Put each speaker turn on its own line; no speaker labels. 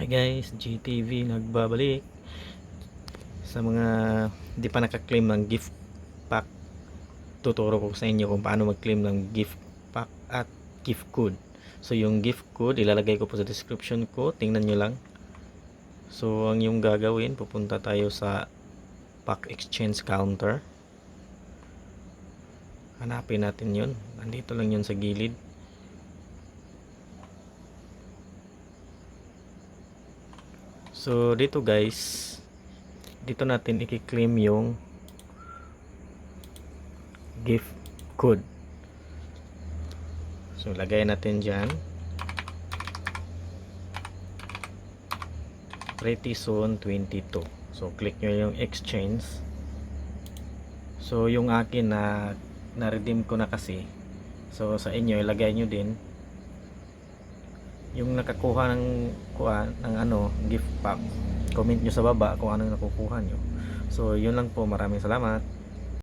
Hi guys, GTV nagbabalik. Sa mga di pa naka-claim ng gift pack, tuturo ko sa inyo kung paano mag-claim ng gift pack at gift code. So yung gift code ilalagay ko po sa description ko, tingnan nyo lang. So ang yung gagawin, pupunta tayo sa pack exchange counter. Hanapin natin yun, nandito lang yun sa gilid. So dito guys, dito natin i-claim yung gift code. So lagay natin dyan, Pretty Zone 22. So click nyo yung exchange. So yung akin na redeem ko na kasi, so sa inyo ilagay nyo din yung nakakuha ng gift pack. Comment nyo sa baba kung anong nakukuha nyo. So yun lang po, maraming salamat.